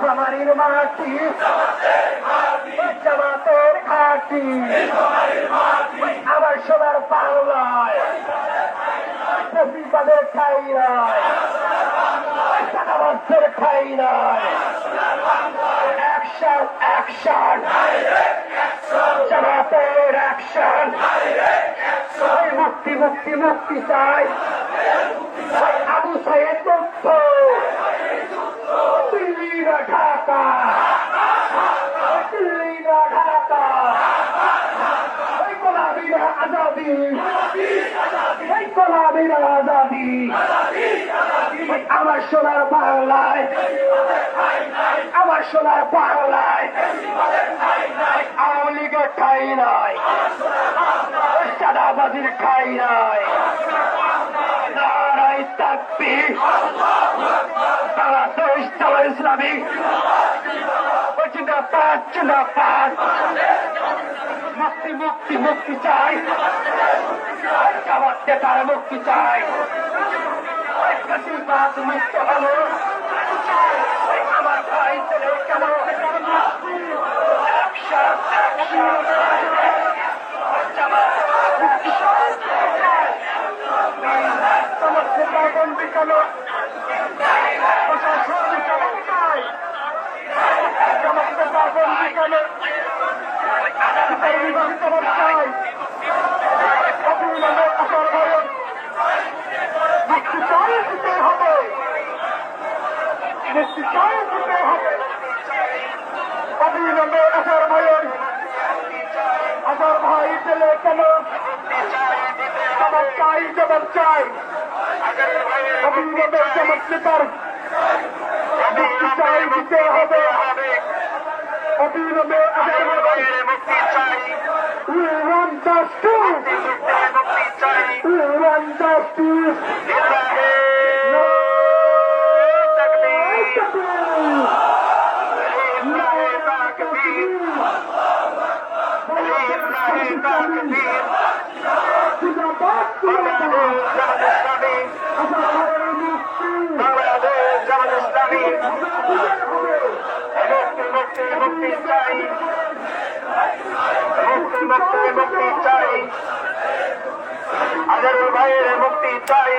নীলফামারীর মাটি জামাতের ঘাটি আমার সোনার বাংলায় প্রতিবাদের ঠাই নয়, সাদাবাসের ঠাই নয়। অ্যাকশন অ্যাকশন জামাতের অ্যাকশন। মুক্তি মুক্তি মুক্তি চাই। আবু সাইদ মুক্ত, দিল্লি না ঢাকা, দিল্লি না ঢাকা। এই গোলামীরা আজাদি, এই গোলামীরা আজাদি। আমার সোনার বাংলায়, আমার সোনার বাংলায় আওয়ামী লীগের ঠাই নয়, চাঁদাবাজির ঠাই নয়। নারায়ে তাকবীর, বাংলাদেশ জামাত ইসলামী জিন্দাবাদ জিন্দাবাদ। মুক্তি মুক্তি মুক্তি চাই, জামাত নেতার মুক্তি চাই। প্রতিবাদ মুক্ত হলো আমার ভাই ছেলে কেন। অ্যাকশন অ্যাকশন জামাত অ্যাকশন। জামাত নেতা বন্দী কেন, প্রশাসন কেন চাই। জামাত নেতা বন্দী কেন, বিভাগ কেন চাই। অবিলম্বে আসার ভয়ে মুক্তি চাই দিতে হবে, মুক্তি চাই দিতে হবে। অবিলম্বে আসার ভয়ে আসার ভাই ছেলে কেন জবাব চাই, জবাব চাই। অবিলম্বে জামাত নেতার মুক্তি চাই দিতে হবে। অবিলম্বে আসার ভয়ে মুক্তি চাই। We want justice. We want justice. No takbir. Nahe takbir. Nahe takbir. Zindabad Islami. Bangladesh Jamaat Islami. Mukti mukti চাই, মুক্তি মুক্তি মুক্তি চাই। আজহারুল ভাইয়ের মুক্তি চাই,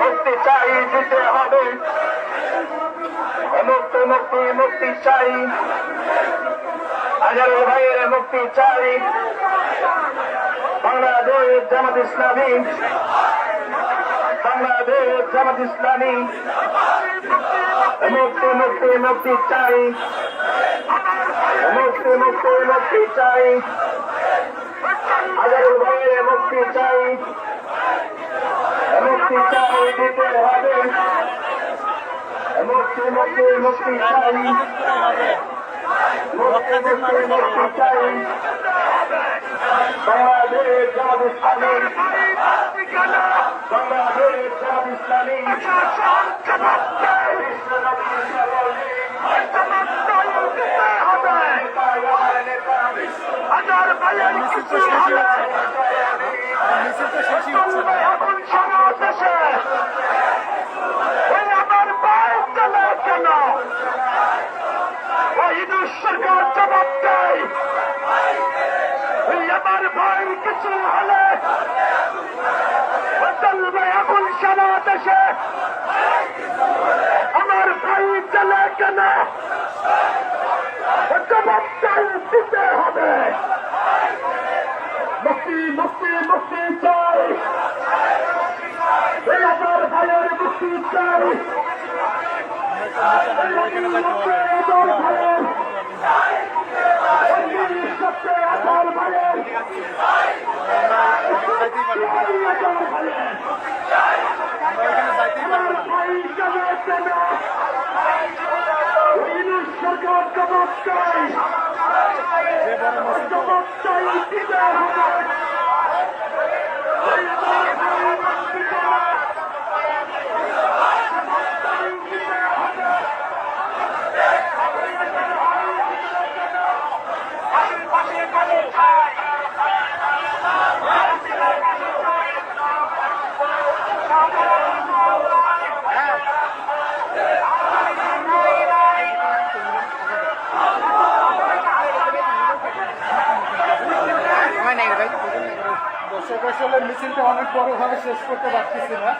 মুক্তি চাই দিতে হবে। মুক্তি মুক্তি মুক্তি চাই, আজহারুল ভাইয়ের মুক্তি চাই। বাংলাদেশ জামাত ইসলামী, বাংলাদেশ জামাত ইসলামী মুক্তি মুক্তি মুক্তি চাই, মুক্তি মুক্তি মুক্তি চাই। আজহারুল ভাইয়ের মুক্তি চাই, মুক্তি চাই দিতে হবে। মুক্তি মুক্তি মুক্তি চাই, মুক্তি মুক্তি মুক্তি চাই। বাংলাদেশ জামাত ইসলামী, বাংলাদেশ জামাত ইসলামী এখন সমাবেশে ওই আমার ভাই চলে কেন, ওই ইউনূস সরকার জবাব দেয়। ওই আমার ভাই কিছু হলে চলবে এখন সমাবেশে। আমার ভাই চলে কেন, জবাব দিতে হবে। মুক্তি মুক্তি মুক্তি চাই, আমার ভাইয়ের মুক্তি চাই। সরকার জবাব চাই, জবাব চাই দিতে হবে। আসলে মিছিলটা অনেক বড়ভাবে শেষ করতে পারতেছি না।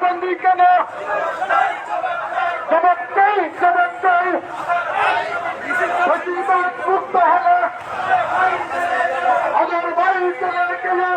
बंदी केन चमकते चमकते मुक्त है अगर भाई चले गया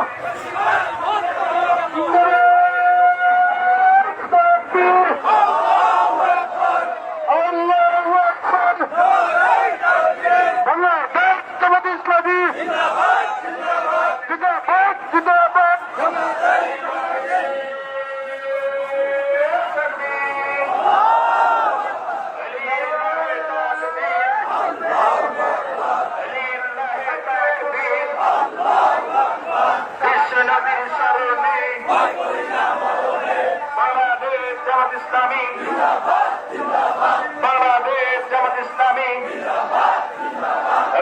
बांग्लादेश जमात इस्लामी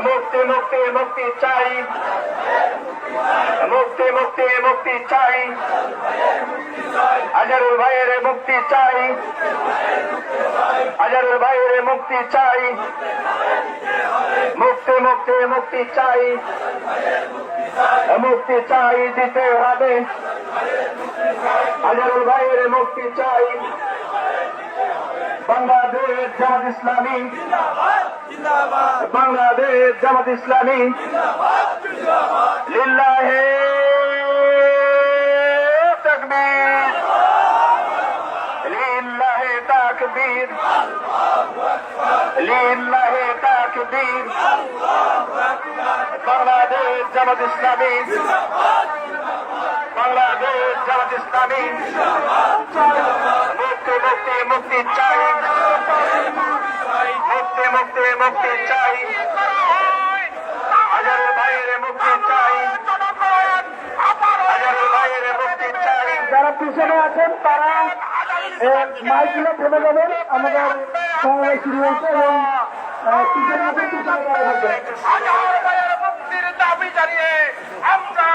मुक्ति मुक्ति मुक्ति चाहिए मुक्ति मुक्ति मुक्ति चाहिए अजरुल भाईरे मुक्ति चाहिए अजरुल भाईरे मुक्ति चाहिए मुक्ति मुक्ति मुक्ति चाहिए मुक्ति चाहिए जीते हमें अजरुल भाईरे मुक्ति चाहिए बांग्लादेश जमात इस्लामी बांग्लादेश जमात इस्लामी लिल्लाहे तकबीर लिल्लाहे तकबीर लिल्लाहे तकबीर बांग्लादेश जमात इस्लामी बांग्लादेश जमात इस्लामी मुक्ति मुक्ति मुक्ति चाहिए मुक्ति मुक्ति मुक्ति चाहिए अजरुल भाईरे मुक्ति चाहिए अजरुल भाईरे मुक्ति चाहिए যারা পিছনে আছেন তারা মাইকগুলো থেমে যাবেন আমাদের সমাবেশ শুরু হয়েছে এবং পিছনে মুক্তির দাবি জানিয়ে আমরা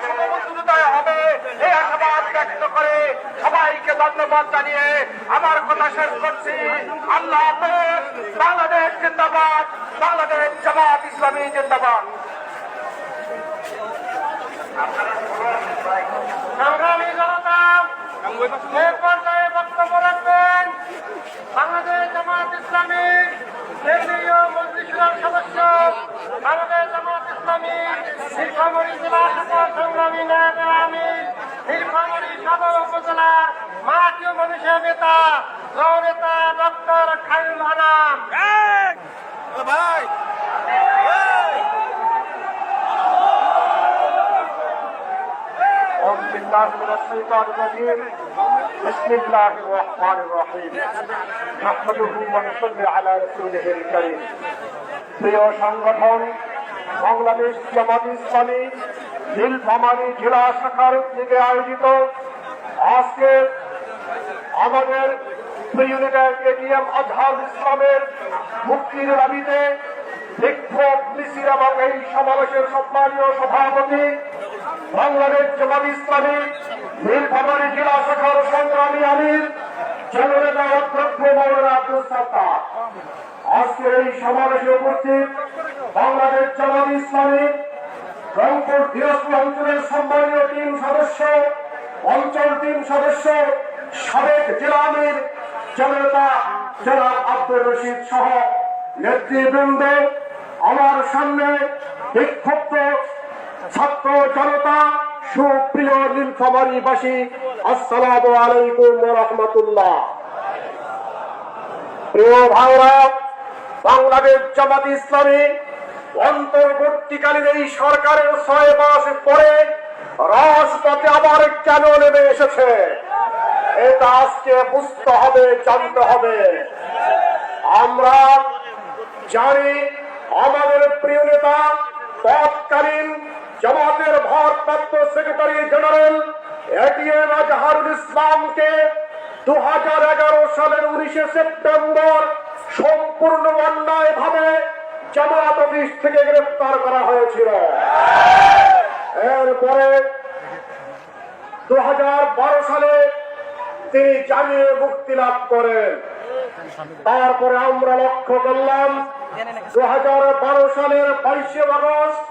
শুভমন্ত্রোদয় হবে এই আশাবাদ ব্যক্ত করে সবাইকে ধন্যবাদ জানিয়ে আমার কথা শেষ করছি। আল্লাহ হাফেজ। বাংলাদেশ জিন্দাবাদ, বাংলাদেশ জামাত ইসলামী জিন্দাবাদ। সংগ্রামী জনতা এই পর্যায়ে বক্তব্য রাখবেন বাংলাদেশ জামাত ইসলামীর কেন্দ্রীয় মজলিসের সদস্য বাংলাদেশ জামাত ইসলামী নীলফামারী জেলা শাখার সংগ্রামী নায়েবে আমির নীলফামারী সদর উপজেলার মাটি ও মানুষের নেতা জননেতা ডক্টর খায়রুল আনাম। بسم الله الرحمن الرحيم نحمده ونصلي على رسوله الكريم। প্রিয় সংগঠন বাংলাদেশ জামাত ইসলামী নীলফামারী জেলা শাখার উদ্যোগে আয়োজিত আজকে আমাদের ইউনিটের এটিএম আজহার ইসলামের মুক্তির দাবিতে বিক্ষোভ মিছিল এবং এই সমাবেশের সম্মানীয় সভাপতি বাংলাদেশ জামাত ইসলামী নীলফামারী জেলা শাখার সংগ্রামী আমির জননেতা অধ্যক্ষ মৌলানা আব্দুল সাত্তার। আজকের এই সমাবেশে উপস্থিত বাংলাদেশ জামাত ইসলামী রংপুর দিনাজপুর অঞ্চলের সম্মানীয় টিম সদস্য অঞ্চল টিম সদস্য সাবেক জেলা আমির জননেতা জনাব আব্দুর রশিদ সহ নেতৃবৃন্দ, আমার সামনে বিক্ষুব্ধ ছাত্র জনতা, সুপ্রিয় নীলফামারীবাসী, আসসালামু আলাইকুম ওয়া রাহমাতুল্লাহ। প্রিয় ভাইরা, বাংলাদেশ জামাত ইসলামী অন্তর্বর্তীকালীন এই সরকারের 6 মাস পরে রাজপথে আবার কেন নেমে এসেছে, এটা আজকে বুঝতে হবে, জানতে হবে। আমরা জানি আমাদের প্রিয় নেতা তৎকালীন জামাতের ভারপ্রাপ্ত সেক্রেটারি জেনারেল এটিএম আজহারুল ইসলামকে 2011 সালের 19 সেপ্টেম্বর সম্পূর্ণ অন্যায়ভাবে জামাত অফিস থেকে গ্রেফতার করা হয়েছিল। এরপরে 2012 সালে তিনি জামিনে মুক্তি লাভ করেন। তারপরে আমরা লক্ষ্য করলাম 2012 সালের 22 আগস্ট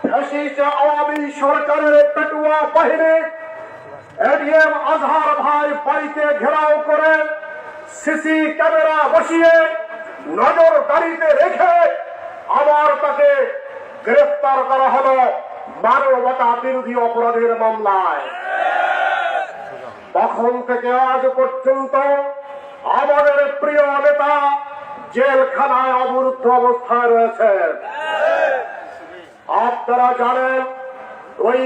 ফ্যাসিস্ট আওয়ামী সরকারের পেটুয়া বাহিনী এটিএম আজহার ভাই বাড়িতে ঘেরাও করে সিসি ক্যামেরা বসিয়ে নজরদারিতে রেখে আবার তাকে গ্রেফতার করা হলো মানবতা বিরোধী অপরাধের মামলায়। তখন থেকে আজ পর্যন্ত আমাদের প্রিয় নেতা জেলখানায় অবরুদ্ধ অবস্থায় রয়েছে। আপনারা জানেন ওই